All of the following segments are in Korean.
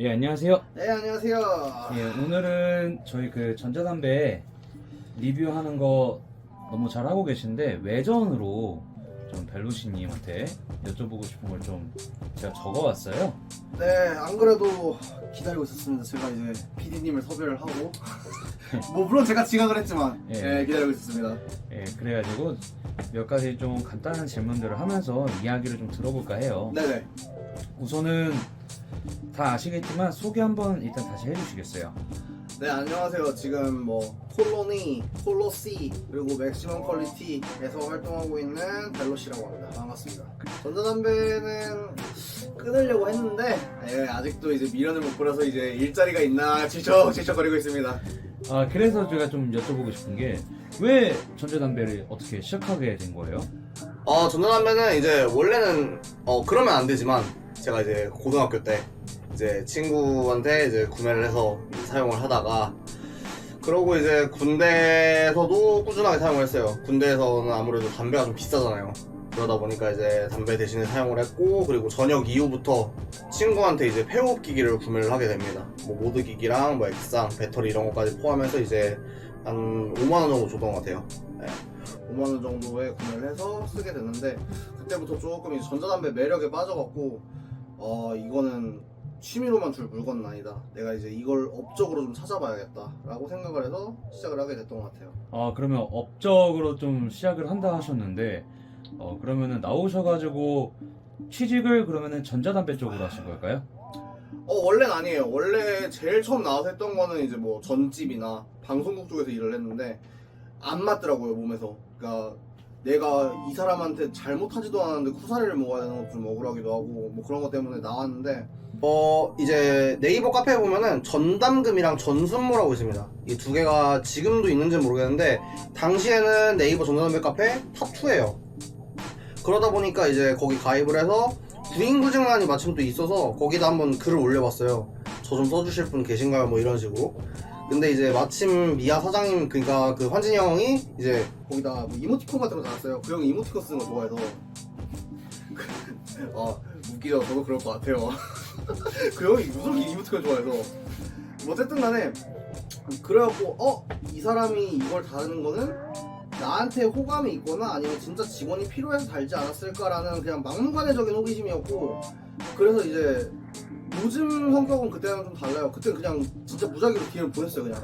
예, 안녕하세요. 네, 안녕하세요. 예, 오늘은 저희 전자담배 리뷰하는 거 너무 잘하고 계신데 외전으로 좀 벨루시님한테 여쭤보고 싶은 걸 좀 제가 적어왔어요. 네, 안 그래도 기다리고 있었습니다. 제가 이제 PD님을 섭외를 하고 뭐 물론 제가 지각을 했지만 예. 기다리고 있었습니다. 예, 그래가지고 몇 가지 좀 간단한 질문들을 하면서 이야기를 좀 들어볼까 해요. 네네. 우선은 다 아시겠지만 소개 한번 일단 다시 해주시겠어요? 네, 안녕하세요. 지금 뭐 콜로니, 콜로시 그리고 맥시멈 퀄리티에서 활동하고 있는 벨로시라고 합니다. 반갑습니다. 전자담배는 끊으려고 했는데 아직도 이제 미련을 못 버려서 이제 일자리가 있나 질척질척거리고 있습니다. 아, 그래서 제가 좀 여쭤보고 싶은 게 왜 전자담배를 어떻게 시작하게 된 거예요? 전자담배는 이제 원래는 그러면 안 되지만 제가 이제 고등학교 때 이제 친구한테 이제 구매를 해서 사용을 하다가 그러고 이제 군대에서도 꾸준하게 사용을 했어요. 군대에서는 아무래도 담배가 좀 비싸잖아요. 그러다 보니까 이제 담배 대신에 사용을 했고, 그리고 저녁 이후부터 친구한테 이제 폐호흡 기기를 구매를 하게 됩니다. 뭐 모드 기기랑 뭐 액상, 배터리 이런 것까지 포함해서 이제 한 5만원 정도 줬던 것 같아요. 네. 5만원 정도에 구매를 해서 쓰게 됐는데, 그때부터 조금 이제 전자담배 매력에 빠져갖고 이거는 취미로만 둘 물건은 아니다. 내가 이제 이걸 업적으로 좀 찾아봐야겠다 라고 생각을 해서 시작을 하게 됐던 것 같아요. 아, 그러면 업적으로 좀 시작을 한다 하셨는데 그러면은 나오셔가지고 취직을 그러면은 전자담배 쪽으로 하신 걸까요? 원래는 아니에요. 원래 제일 처음 나와서 했던 거는 이제 뭐 전집이나 방송국 쪽에서 일을 했는데 안 맞더라고요, 몸에서. 그러니까 내가 이 사람한테 잘못하지도 않았는데 쿠사리를 먹어야 되는 것도 좀 억울하기도 하고 뭐 그런 것 때문에 나왔는데 이제 네이버 카페에 보면은 전담금이랑 전순모라고 있습니다. 이 두 개가 지금도 있는지는 모르겠는데 당시에는 네이버 전자담배 카페 탑2예요. 그러다 보니까 이제 거기 가입을 해서 구인구직란이 마침 또 있어서 거기다 한번 글을 올려봤어요. 저 좀 써주실 분 계신가요? 뭐 이런 식으로. 근데 이제 마침 미아 사장님, 그러니까 그 환진이 형이 이제 거기다 뭐 이모티콘 같은 거 달았어요. 그 형이 이모티콘 쓰는 거 좋아해서 웃기죠. 저도 그럴 것 같아요. 그 형이 무슨 이모티콘 좋아해서 뭐 어쨌든 간에 그래갖고 이 사람이 이걸 다루는 거는 나한테 호감이 있거나 아니면 진짜 직원이 필요해서 달지 않았을까라는 그냥 막무가내적인 호기심이었고, 그래서 이제 요즘 성격은 그때랑 좀 달라요. 그때 그냥 진짜 무작위로 DM을 보냈어요. 그냥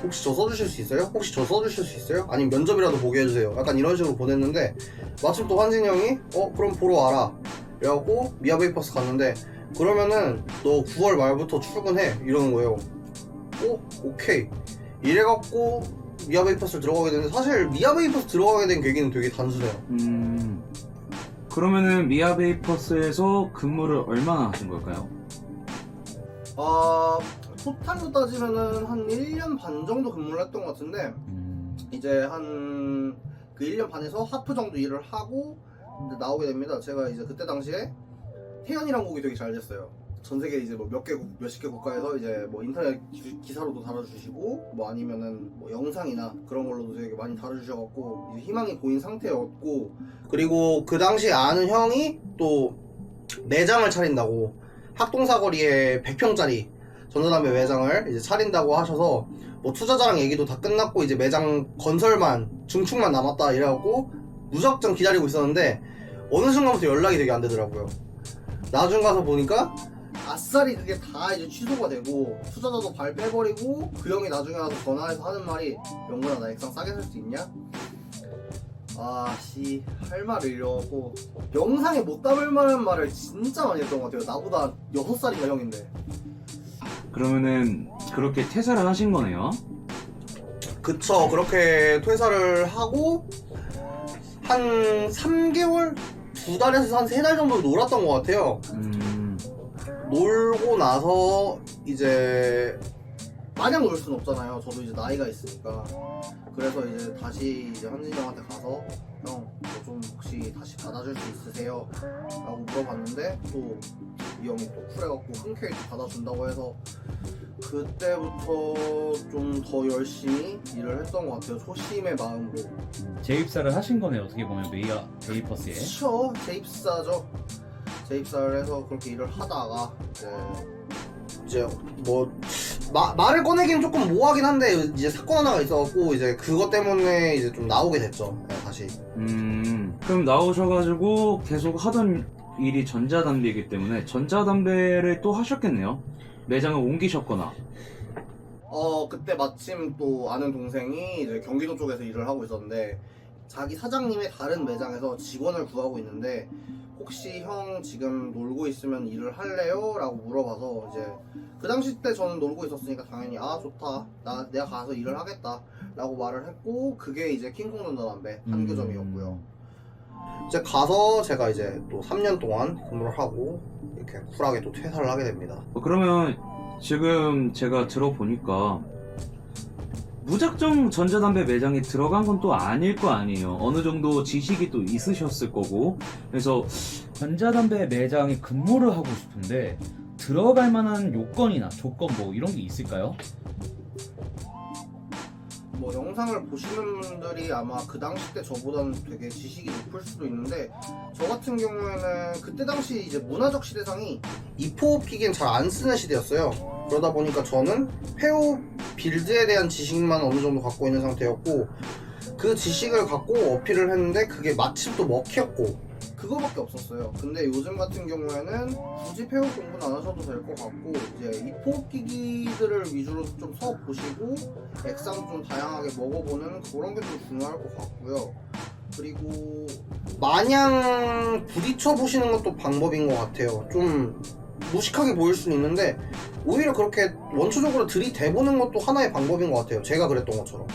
혹시 저 써주실 수 있어요? 혹시 저 써주실 수 있어요? 아니면 면접이라도 보게 해주세요. 약간 이런 식으로 보냈는데 마침 또 환진이 형이 그럼 보러 와라 그래갖고 미아베이퍼스 갔는데, 그러면은 너 9월 말부터 출근해 이러는 거예요. 오케이 이래갖고 미아베이퍼스를 들어가게 됐는데, 사실 미아베이퍼스 들어가게 된 계기는 되게 단순해요. 그러면은 미아베이퍼스에서 근무를 얼마나 하신 걸까요? 토탈로 따지면은 한 1년 반 정도 근무를 했던 것 같은데, 이제 한 그 1년 반에서 하프 정도 일을 하고 이제 나오게 됩니다. 제가 이제 그때 당시에 태연이란 곡이 되게 잘 됐어요. 전 세계 이제 뭐 몇십 개 국가에서 이제 뭐 인터넷 기사로도 달아주시고 뭐 아니면은 뭐 영상이나 그런 걸로도 되게 많이 달아주셔갖고 이제 희망이 보인 상태였고, 그리고 그 당시에 아는 형이 또 매장을 차린다고, 학동사거리에 100평짜리 전자담배 매장을 이제 차린다고 하셔서 뭐 투자자랑 얘기도 다 끝났고 이제 매장 건설만 중축만 남았다 이래갖고 무작정 기다리고 있었는데 어느 순간부터 연락이 되게 안 되더라고요. 나중 가서 보니까 아싸리 그게 다 이제 취소가 되고 투자자도 발 빼버리고, 그 형이 나중에 와서 전화해서 하는 말이 영건아 나 액상 싸게 살 수 있냐? 할 말을 잃어갖고 영상에 못 담을 만한 말을 진짜 많이 했던 것 같아요. 나보다 6살인가 형인데. 그러면은 그렇게 퇴사를 하신 거네요? 그쵸. 그렇게 퇴사를 하고 한 3개월? 2달에서 한 3달 정도 놀았던 것 같아요. 놀고 나서 이제 마냥 놀 순 없잖아요. 저도 이제 나이가 있으니까. 그래서 이제 다시 이제 환진이 형한테 가서 형, 저 좀 혹시 다시 받아줄 수 있으세요? 라고 물어봤는데 또 이 형이 또 쿨해갖고 흔쾌히 받아준다고 해서 그때부터 좀 더 열심히 일을 했던 것 같아요. 초심의 마음으로. 재입사를 하신 거네요, 어떻게 보면 미아베이퍼스에. 그쵸. 재입사죠. 재입사를 해서 그렇게 일을 하다가 이제 이제 뭐 말을 꺼내기는 조금 모호하긴 한데 이제 사건 하나가 있어갖고 이제 그것 때문에 이제 좀 나오게 됐죠. 네, 다시. 그럼 나오셔가지고 계속 하던 일이 전자담배이기 때문에 전자담배를 또 하셨겠네요. 매장을 옮기셨거나. 그때 마침 또 아는 동생이 이제 경기도 쪽에서 일을 하고 있었는데 자기 사장님의 다른 매장에서 직원을 구하고 있는데 혹시 형 지금 놀고 있으면 일을 할래요? 라고 물어봐서 이제 그 당시 때 저는 놀고 있었으니까 당연히 아 좋다 내가 가서 일을 하겠다 라고 말을 했고 그게 이제 킹콩 전자담배 판교점이었고요. 이제 가서 제가 이제 또 3년 동안 근무를 하고 이렇게 쿨하게 또 퇴사를 하게 됩니다. 그러면 지금 제가 들어보니까 무작정 전자담배 매장에 들어간 건 또 아닐 거 아니에요. 어느 정도 지식이 또 있으셨을 거고. 그래서 전자담배 매장에 근무를 하고 싶은데 들어갈 만한 요건이나 조건 뭐 이런 게 있을까요? 뭐 영상을 보시는 분들이 아마 그 당시 때 저보다는 되게 지식이 높을 수도 있는데 저 같은 경우에는 그때 당시 이제 문화적 시대상이 이포 피기엔 잘 안 쓰는 시대였어요. 그러다 보니까 저는 페오 빌드에 대한 지식만 어느 정도 갖고 있는 상태였고 그 지식을 갖고 어필을 했는데 그게 마침 또 먹혔고 그거밖에 없었어요. 근데 요즘 같은 경우에는 굳이 페오 공부는 안 하셔도 될 것 같고 이제 이포 기기들을 위주로 좀 수업 보시고 액상 좀 다양하게 먹어보는 그런 게 좀 중요할 것 같고요. 그리고 마냥 부딪혀 보시는 것도 방법인 것 같아요. 좀 무식하게 보일 수는 있는데 오히려 그렇게 원초적으로 들이대보는 것도 하나의 방법인 것 같아요. 제가 그랬던 것처럼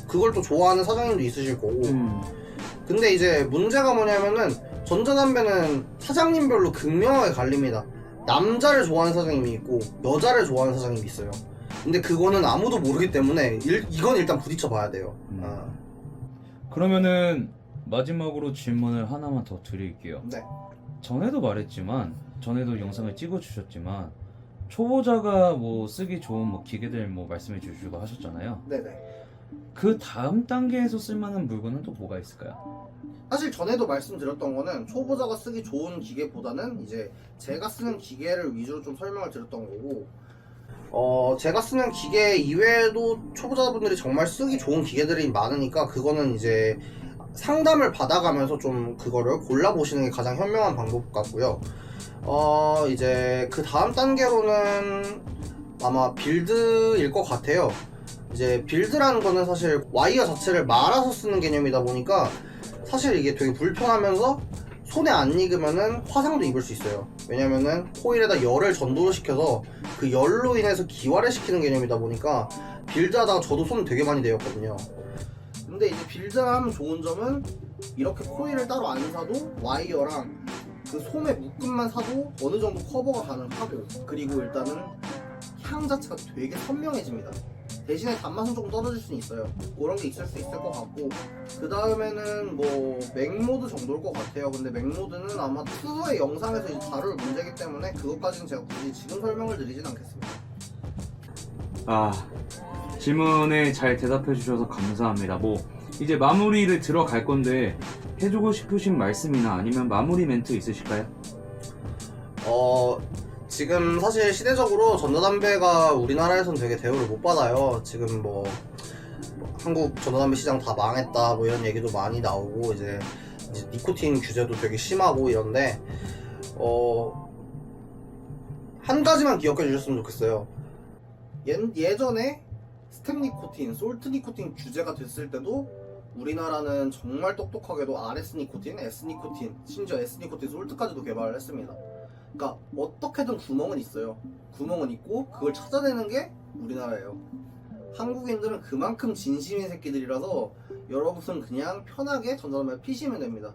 그걸 또 좋아하는 사장님도 있으실 거고. 근데 이제 문제가 뭐냐면은 전자담배는 사장님별로 극명하게 갈립니다. 남자를 좋아하는 사장님이 있고 여자를 좋아하는 사장님이 있어요. 근데 그거는 아무도 모르기 때문에 이건 일단 부딪혀 봐야 돼요. 그러면은 마지막으로 질문을 하나만 더 드릴게요. 네. 전에도 영상을 찍어주셨지만 초보자가 뭐 쓰기 좋은 뭐 기계들 뭐 말씀해 주시고 하셨잖아요. 네네. 그 다음 단계에서 쓸만한 물건은 또 뭐가 있을까요? 사실 전에도 말씀드렸던 거는 초보자가 쓰기 좋은 기계보다는 이제 제가 쓰는 기계를 위주로 좀 설명을 드렸던 거고 제가 쓰는 기계 이외에도 초보자분들이 정말 쓰기 좋은 기계들이 많으니까 그거는 이제 상담을 받아가면서 좀 그거를 골라보시는 게 가장 현명한 방법 같고요. 이제 그 다음 단계로는 아마 빌드일 것 같아요. 이제 빌드라는 거는 사실 와이어 자체를 말아서 쓰는 개념이다 보니까 사실 이게 되게 불편하면서 손에 안 익으면은 화상도 입을 수 있어요. 왜냐면은 코일에다 열을 전도를 시켜서 그 열로 인해서 기화를 시키는 개념이다 보니까 빌드하다가 저도 손 되게 많이 데였거든요. 근데 이제 빌드를 하면 좋은 점은 이렇게 코일을 따로 안 사도 와이어랑 그 솜의 묶음만 사도 어느 정도 커버가 가능하고 그리고 일단은 향 자체가 되게 선명해집니다. 대신에 단맛은 조금 떨어질 수는 있어요. 그런 게 있을 수 있을 것 같고 그 다음에는 뭐 맥모드 정도일 것 같아요. 근데 맥모드는 아마 추후의 영상에서 이제 다룰 문제이기 때문에 그것까지는 제가 굳이 지금 설명을 드리진 않겠습니다. 질문에 잘 대답해 주셔서 감사합니다. 뭐 이제 마무리를 들어갈 건데 해주고 싶으신 말씀이나 아니면 마무리 멘트 있으실까요? 지금 사실 시대적으로 전자담배가 우리나라에선 되게 대우를 못 받아요. 지금 뭐 한국 전자담배 시장 다 망했다 뭐 이런 얘기도 많이 나오고 이제 니코틴 규제도 되게 심하고 이런데 한 가지만 기억해 주셨으면 좋겠어요. 예전에 스텝 니코틴, 솔트 니코틴 규제가 됐을 때도 우리나라는 정말 똑똑하게도 RS 니코틴, S 니코틴, 심지어 S 니코틴 솔트까지도 개발을 했습니다. 그러니까 어떻게든 구멍은 있어요. 구멍은 있고 그걸 찾아내는 게 우리나라예요. 한국인들은 그만큼 진심인 새끼들이라서 여러분은 그냥 편하게 전자담배 피시면 됩니다.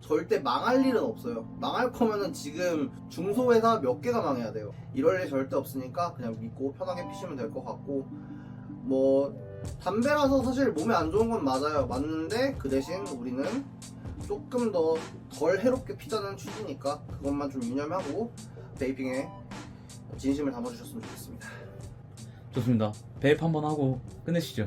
절대 망할 일은 없어요. 망할 거면은 지금 중소회사 몇 개가 망해야 돼요. 이럴 일 절대 없으니까 그냥 믿고 편하게 피시면 될 것 같고 뭐 담배라서 사실 몸에 안 좋은 건 맞는데 그 대신 우리는 조금 더 덜 해롭게 피자는 취지니까 그것만 좀 유념하고 베이핑에 진심을 담아주셨으면 좋겠습니다. 좋습니다. 베이프 한번 하고 끝내시죠.